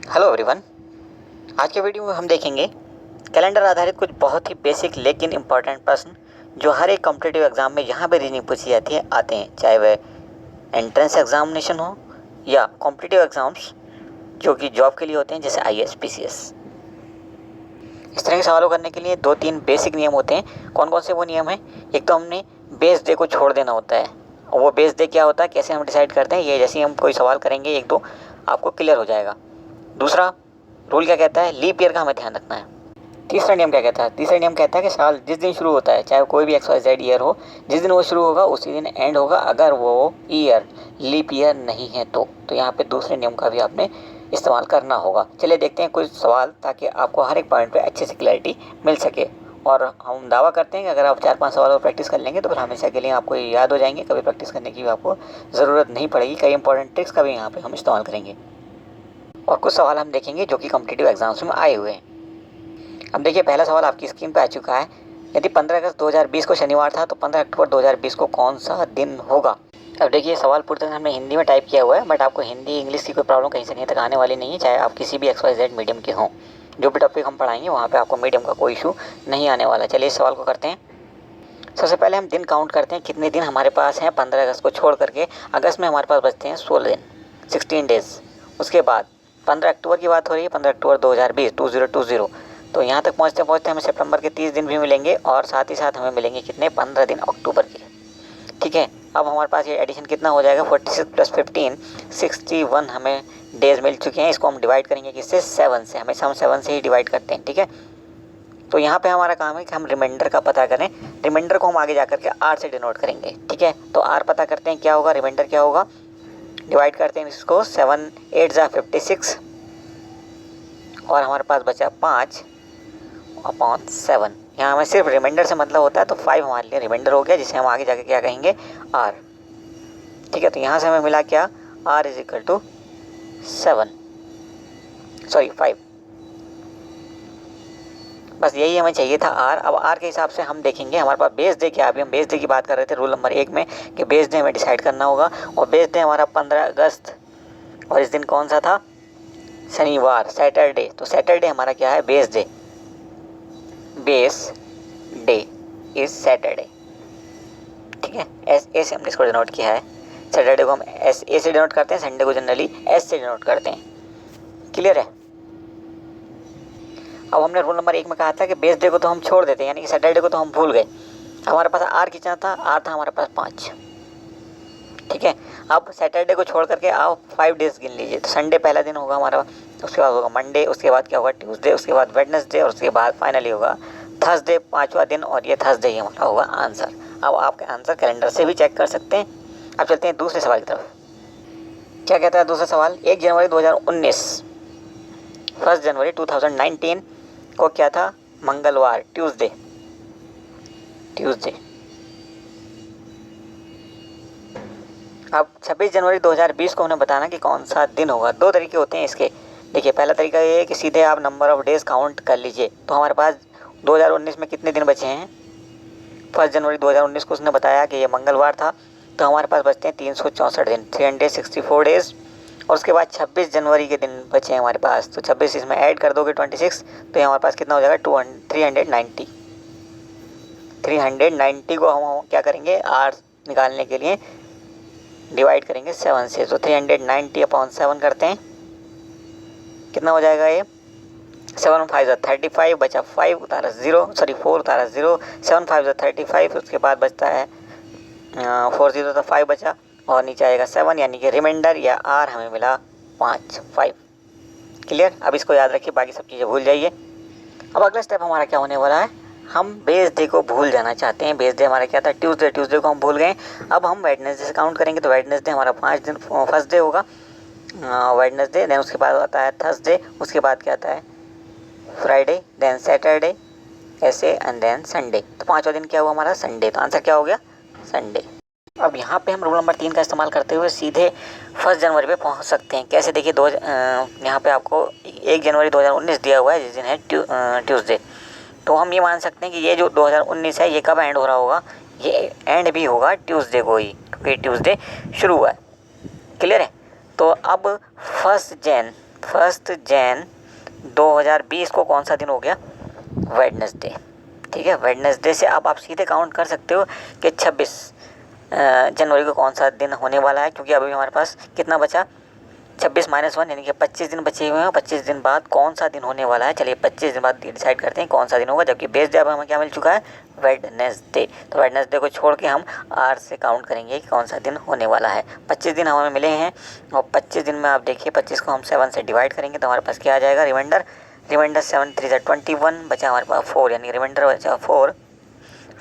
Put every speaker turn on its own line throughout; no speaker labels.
Hello everyone. आज के video में हम देखेंगे कैलेंडर आधारित कुछ बहुत ही बेसिक लेकिन इम्पॉर्टेंट प्रश्न जो हर एक कॉम्पिटिटिव एग्जाम में जहाँ पे रीजनिंग पूछी जाती है आते हैं, चाहे वह एंट्रेंस एग्जामिनेशन हो या कॉम्पिटिटिव एग्जाम्स जो कि जॉब के लिए होते हैं, जैसे आईएएस पीसीएस। इस तरह के सवालों करने के लिए दो तीन बेसिक नियम होते हैं। कौन कौन से वो नियम हैं? एक तो हमने बेस डे को छोड़ देना होता है, और वो बेस डे क्या होता है, कैसे हम डिसाइड करते हैं, ये जैसे ही हम कोई सवाल करेंगे एक दो आपको क्लियर हो जाएगा। दूसरा रूल क्या कहता है, लीप ईयर का हमें ध्यान रखना है। तीसरा नियम क्या कहता है? तीसरा नियम कहता है कि साल जिस दिन शुरू होता है, चाहे कोई भी XYZ ईयर हो, जिस दिन वो शुरू होगा उसी दिन एंड होगा, अगर वो ईयर लीप ईयर नहीं है तो यहाँ पे दूसरे नियम का भी आपने इस्तेमाल करना होगा। चलिए देखते हैं कुछ सवाल, ताकि आपको हर एक पॉइंट पे अच्छे से क्लैरिटी मिल सके। और हम दावा करते हैं कि अगर आप 4-5 सवाल और प्रैक्टिस कर लेंगे तो फिर हमेशा के लिए आपको ये याद हो जाएंगे, कभी प्रैक्टिस करने की भी आपको ज़रूरत नहीं पड़ेगी। कई इंपॉर्टेंट ट्रिक्स का भी यहाँ पे हम इस्तेमाल करेंगे और कुछ सवाल हम देखेंगे जो कि कॉम्पिटिटिव एग्जाम्स में आए हुए हैं। अब देखिए, पहला सवाल आपकी स्क्रीन पे आ चुका है। यदि 15 अगस्त 2020 को शनिवार था तो 15 अक्टूबर 2020 को कौन सा दिन होगा? अब देखिए, सवाल पूरी तरह से हमने हिंदी में टाइप किया हुआ है, बट आपको हिंदी इंग्लिश की कोई प्रॉब्लम कहीं से कहीं तक आने वाली नहीं है, चाहे आप किसी भी XYZ मीडियम के हों। जो भी टॉपिक हम पढ़ाएंगे वहाँ पे आपको मीडियम का कोई इशू नहीं आने वाला। चलिए इस सवाल को करते हैं। सबसे पहले हम दिन काउंट करते हैं, कितने दिन हमारे पास हैं 15 अगस्त को छोड़ करके। अगस्त में हमारे पास बचते हैं 16 दिन, 16 डेज। उसके बाद 15 अक्टूबर की बात हो रही है, 15 अक्टूबर 2020, 2020। तो यहाँ तक पहुँचते पहुँचते हमें सितंबर के 30 दिन भी मिलेंगे, और साथ ही साथ हमें मिलेंगे कितने, 15 दिन अक्टूबर के। ठीक है, अब हमारे पास ये एडिशन कितना हो जाएगा, 46 + 15, 61 हमें डेज मिल चुके हैं। इसको हम डिवाइड करेंगे किससे, 7 से। हमेशा हम 7 से ही डिवाइड करते हैं। ठीक है, तो यहाँ पे हमारा काम है कि हम रिमाइंडर का पता करें। रिमाइंडर को हम आगे जा करके R से डिनोट करेंगे। ठीक है, तो R पता करते हैं क्या होगा, रिमाइंडर क्या होगा। डिवाइड करते हैं इसको, 7 8 = 56, और हमारे पास बचा 5/7। यहाँ हमें सिर्फ रिमाइंडर से मतलब होता है, तो 5 हमारे लिए रिमाइंडर हो गया, जिसे हम आगे जाके क्या कहेंगे, R। ठीक है, तो यहाँ से हमें मिला क्या, R = 5। बस यही हमें चाहिए था, R। अब R के हिसाब से हम देखेंगे हमारे पास बेस डे क्या है। अभी हम बेस डे की बात कर रहे थे रूल नंबर 1 में, कि बेस डे हमें डिसाइड करना होगा, और बेस डे हमारा 15 अगस्त, और इस दिन कौन सा था, शनिवार, सैटरडे। तो सैटरडे हमारा क्या है, base day. Base day is Saturday. ठीक है, S से हमने इसको डिनोट किया है। सैटरडे को हम SA से डिनोट करते हैं, संडे को जनरली S से डिनोट करते हैं। क्लियर है? अब हमने रूल नंबर 1 में कहा था कि बेस डे को तो हम छोड़ देते हैं, यानी कि सैटरडे को तो हम भूल गए। हमारे पास R कितना था, R था हमारे पास 5। ठीक है, अब सैटरडे को छोड़ करके आप 5 डेज गिन लीजिए। तो संडे पहला दिन होगा हमारा, उसके बाद होगा मंडे, उसके बाद क्या होगा, ट्यूसडे, उसके बाद वेडनेसडे, और उसके बाद फाइनली होगा थर्सडे, 5वां दिन, और ये थर्सडे ही हमारा होगा आंसर। अब आपके आंसर कैलेंडर से भी चेक कर सकते हैं। अब चलते हैं दूसरे सवाल की तरफ। क्या कहता है दूसरा सवाल, 1 जनवरी 2019, 1 जनवरी 2019 को क्या था, मंगलवार, ट्यूसडे। अब 26 जनवरी 2020 को हमने बताना कि कौन सा दिन होगा। दो तरीके होते हैं इसके। देखिए, पहला तरीका ये है कि सीधे आप नंबर ऑफ डेज काउंट कर लीजिए। तो हमारे पास 2019 में कितने दिन बचे हैं, 1 जनवरी 2019 को उसने बताया कि ये मंगलवार था, तो हमारे पास बचते हैं 364 दिन, 364 डेज। और उसके बाद 26 जनवरी के दिन बचे हैं हमारे पास, तो 26 इसमें ऐड कर दोगे 26, तो ये हमारे पास कितना हो जाएगा, 390। 390 को हम क्या करेंगे, R निकालने के लिए डिवाइड करेंगे 7 से। तो 390/7 करते हैं, कितना हो जाएगा ये, 7 5 35, बचा 5 उतारा 0, सॉरी 4 उतारा 0, 7 5 35। उसके बाद बचता है 4 0, तो 5 बचा, और नीचे आएगा 7, यानी कि रिमाइंडर या R हमें मिला 5। क्लियर? अब इसको याद रखिए, बाकी सब चीज़ें भूल जाइए। अब अगला स्टेप हमारा क्या होने वाला है, हम बेस डे को भूल जाना चाहते हैं। बेस डे हमारा क्या था, ट्यूसडे को हम भूल गए। अब हम वेडनेसडे से काउंट करेंगे, तो वेडनेसडे हमारा 5 दिन, फर्स्ट डे होगा वेडनेसडे, देन उसके बाद आता है थर्सडे, उसके बाद क्या आता है, फ्राइडे, देन सैटरडे, ऐसे, एंड देन संडे। तो 5वां दिन क्या हुआ हमारा, संडे। तो आंसर क्या हो गया, संडे। अब यहाँ पे हम रूल नंबर 3 का इस्तेमाल करते हुए सीधे 1 जनवरी पे पहुँच सकते हैं। कैसे? देखिए, यहाँ पे आपको 1 जनवरी 2019 दिया हुआ है, जिस दिन है ट्यूसडे। तो हम ये मान सकते हैं कि ये जो 2019 है ये कब एंड हो रहा होगा, ये एंड भी होगा ट्यूसडे को ही, क्योंकि ट्यूसडे शुरू हुआ है। क्लियर है? तो अब 1 जन 1 जैन 2020 को कौन सा दिन हो गया? वेडनेसडे। ठीक है, वेडनेसडे से अब आप सीधे काउंट कर सकते हो कि 26 जनवरी को कौन सा दिन होने वाला है, क्योंकि अभी हमारे पास कितना बचा? 26 - 1 यानी कि 25 दिन बचे हुए हैं। 25 दिन बाद कौन सा दिन होने वाला है, चलिए 25 दिन बाद डिसाइड करते हैं कौन सा दिन होगा। जबकि बेस डे अब हमें क्या मिल चुका है? वेडनेसडे। तो वेडनेसडे को छोड़ के हम आर से काउंट करेंगे कि कौन सा दिन होने वाला है। 25 दिन हमें मिले हैं और 25 दिन में आप देखिए 25 को हम 7 से डिवाइड करेंगे तो हमारे पास क्या आ जाएगा? रिमाइंडर 7 3 21, बचा हमारे पास 4, यानी रिमाइंडर बचा 4।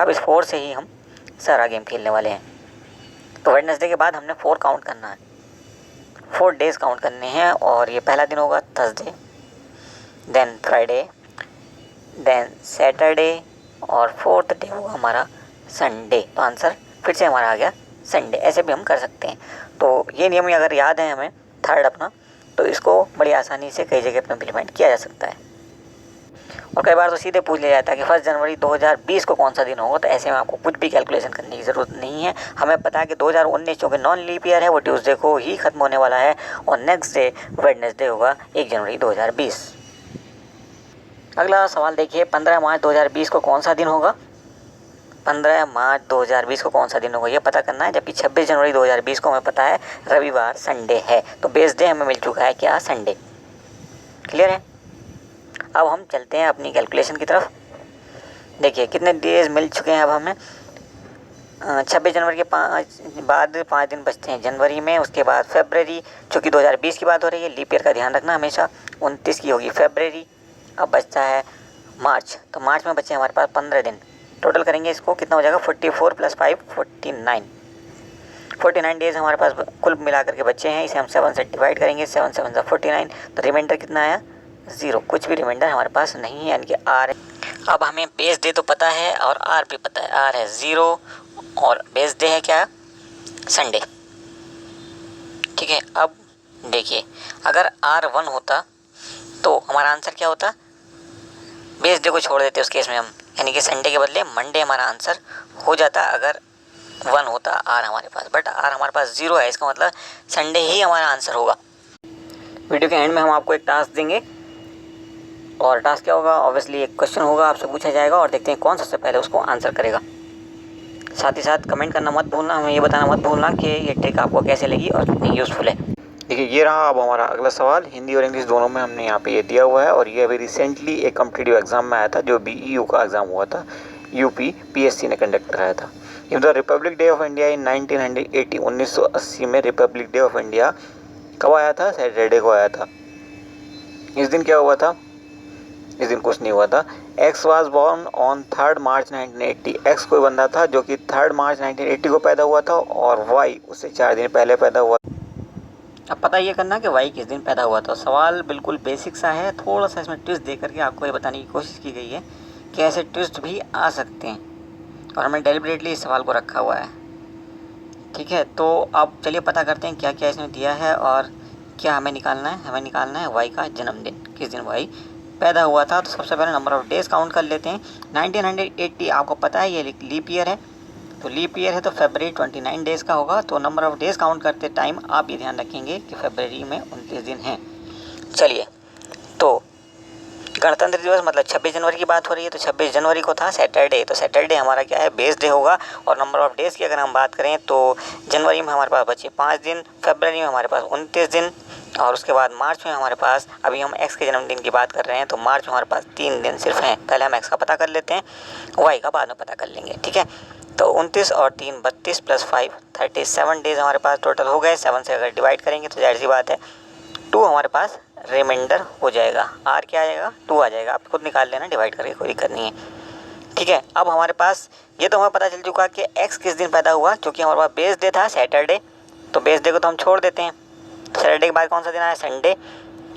अब इस 4 से ही हम सारा गेम खेलने वाले हैं। तो वेडनेसडे के बाद हमने 4 काउंट करना है, 4 डेज काउंट करने हैं। और ये पहला दिन होगा Thursday, then Friday, then Saturday और 4th डे होगा हमारा संडे। तो आंसर फिर से हमारा आ गया संडे। ऐसे भी हम कर सकते हैं। तो ये नियम अगर याद है हमें थर्ड अपना, तो इसको बड़ी आसानी से कई जगह पर इम्प्लीमेंट किया जा सकता है। और कई बार तो सीधे पूछ लिया जाता है कि 1 जनवरी 2020 को कौन सा दिन होगा। तो ऐसे में आपको कुछ भी कैलकुलेशन करने की ज़रूरत नहीं है। हमें पता है कि 2019 जो कि नॉन लीप ईयर है वो ट्यूसडे को ही ख़त्म होने वाला है और नेक्स्ट डे वेडनेसडे होगा 1 जनवरी 2020। अगला सवाल देखिए, 15 मार्च 2020 को कौन सा दिन होगा? 15 मार्च 2020 को कौन सा दिन होगा ये पता करना है। जबकि 26 जनवरी 2020 को हमें पता है रविवार संडे है। तो बेस डे हमें मिल चुका है क्या? संडे। क्लियर है? अब हम चलते हैं अपनी कैलकुलेशन की तरफ। देखिए कितने डेज मिल चुके हैं अब हमें। 26 जनवरी के बाद 5 दिन बचते हैं जनवरी में। उसके बाद फरवरी, चूँकि 2020 की बात हो रही है, लीप ईयर का ध्यान रखना हमेशा। 29 की होगी फरवरी। अब बचता है मार्च। तो मार्च में बचे हमारे पास 15 दिन। टोटल करेंगे इसको, कितना हो जाएगा? 44 + 5 49। 49 डेज़ हमारे पास कुल मिला करके बच्चे हैं। इसे हम 7 से डिवाइड करेंगे। 7 7 49। तो रिमाइंडर कितना आया? 0। कुछ भी रिमाइंडर हमारे पास नहीं है, यानी कि आर है। अब हमें बेस डे तो पता है और आर भी पता है। आर है 0 और बेस डे है क्या? संडे। ठीक है, अब देखिए अगर आर 1 होता तो हमारा आंसर क्या होता? बेस डे को छोड़ देते उस केस में हम, यानी कि संडे के बदले मंडे हमारा आंसर हो जाता अगर 1 होता आर हमारे पास। बट आर हमारे पास 0 है, इसका मतलब संडे ही हमारा आंसर होगा। वीडियो के एंड में हम आपको एक टास्क देंगे और टास्क क्या होगा? ऑब्वियसली एक क्वेश्चन होगा, आपसे पूछा जाएगा और देखते हैं कौन सबसे पहले उसको आंसर करेगा। साथ ही साथ कमेंट करना मत भूलना, हमें ये बताना मत भूलना कि ये ट्रिक आपको कैसे लगी और कितनी यूज़फुल है। देखिए ये रहा अब हमारा अगला सवाल। हिंदी और इंग्लिश दोनों में हमने यहाँ पे ये दिया हुआ है और ये अभी रिसेंटली एक कॉम्पिटिटिव एग्जाम में आया था जो BEU का एग्ज़ाम हुआ था, यूपी PSC ने कंडक्ट कराया था। In the Republic day of India in 1980, 1980 में रिपब्लिक डे ऑफ इंडिया कब आया था? सैटरडे को आया था। इस दिन क्या हुआ था? इस दिन कुछ नहीं हुआ था। X was born on 3 March 1980। X कोई बंदा था जो कि 3 मार्च 1980 को पैदा हुआ था और वाई उससे 4 दिन पहले पैदा हुआ। अब पता ये करना कि वाई किस दिन पैदा हुआ था। सवाल बिल्कुल बेसिक सा है, थोड़ा सा इसमें ट्विस्ट दे करके आपको ये बताने की कोशिश की गई है कि ऐसे ट्विस्ट भी आ सकते हैं और हमने डेलिबरेटली इस सवाल को रखा हुआ है। ठीक है, तो अब चलिए पता करते हैं क्या क्या इसमें दिया है और क्या हमें निकालना है। हमें निकालना है वाई का जन्मदिन, किस दिन वाई पैदा हुआ था। तो सबसे पहले नंबर ऑफ डेज़ काउंट कर लेते हैं। 1980 आपको पता है ये लीप ईयर है, तो लीप ईयर है तो फरवरी 29 डेज़ का होगा। तो नंबर ऑफ डेज़ काउंट करते टाइम आप ये ध्यान रखेंगे कि फरवरी में 29 दिन हैं। चलिए, तो गणतंत्र दिवस मतलब 26 जनवरी की बात हो रही है, तो 26 जनवरी को था सैटरडे। तो सैटरडे हमारा क्या है? बेस डे होगा। और नंबर ऑफ डेज़ की अगर हम बात करें तो जनवरी में हमारे पास बचे 5 दिन, फरवरी में हमारे पास 29 दिन और उसके बाद मार्च में हमारे पास, अभी हम एक्स के जन्मदिन की बात कर रहे हैं, तो मार्च में हमारे पास 3 दिन सिर्फ हैं। पहले हम एक्स का पता कर लेते हैं, वाई का बाद में पता कर लेंगे। ठीक है, तो 29 और 3 32 + 5 37 डेज़ हमारे पास टोटल हो गए। 7 से अगर डिवाइड करेंगे तो जाहिर सी बात है 2 हमारे पास रिमाइंडर हो जाएगा। आर क्या आ जाएगा? 2 आ जाएगा। आप खुद निकाल लेना डिवाइड करके, कोई दिक्कत नहीं है। ठीक है, अब हमारे पास ये तो हमें पता चल चुका कि एक्स किस दिन पैदा हुआ, क्योंकि हमारे पास बेस डे था सैटरडे। तो बेस डे को तो हम छोड़ देते हैं। सैटरडे के बाद कौन सा दिन आया? संडे।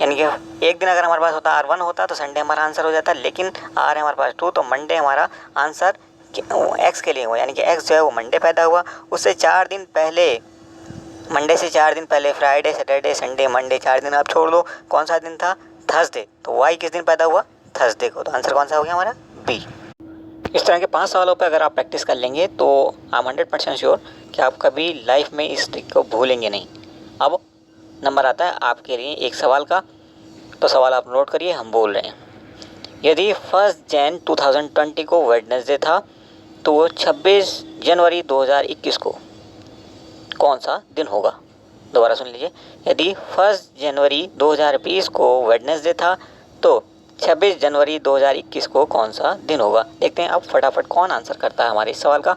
यानी कि एक दिन अगर हमारे पास होता R1 होता तो संडे हमारा आंसर हो जाता, लेकिन आर है हमारे पास 2, तो मंडे हमारा आंसर एक्स के लिए हुआ। यानी कि एक्स जो है वो मंडे पैदा हुआ। उससे 4 दिन पहले, मंडे से 4 दिन पहले फ्राइडे, सैटरडे, संडे, मंडे 4 दिन आप छोड़ दो। कौन सा दिन था? थर्सडे। तो वाई किस दिन पैदा हुआ? थर्सडे को। तो आंसर कौन सा हो गया हमारा? बी। इस तरह के 5 सवालों पे अगर आप प्रैक्टिस कर लेंगे तो आई एम 100% श्योर कि आप कभी लाइफ में इस ट्रिक को भूलेंगे नहीं। अब नंबर आता है आपके लिए एक सवाल का। तो सवाल आप नोट करिए, हम बोल रहे हैं यदि 1 जैन 2020 को वेडनेसडे था तो वो 26 जनवरी 2021 को कौन सा दिन होगा। दोबारा सुन लीजिए, यदि 1 जनवरी 2020 को वेडनेसडे था तो 26 जनवरी 2021 को कौन सा दिन होगा। देखते हैं अब फटाफट कौन आंसर करता है हमारे इस सवाल का।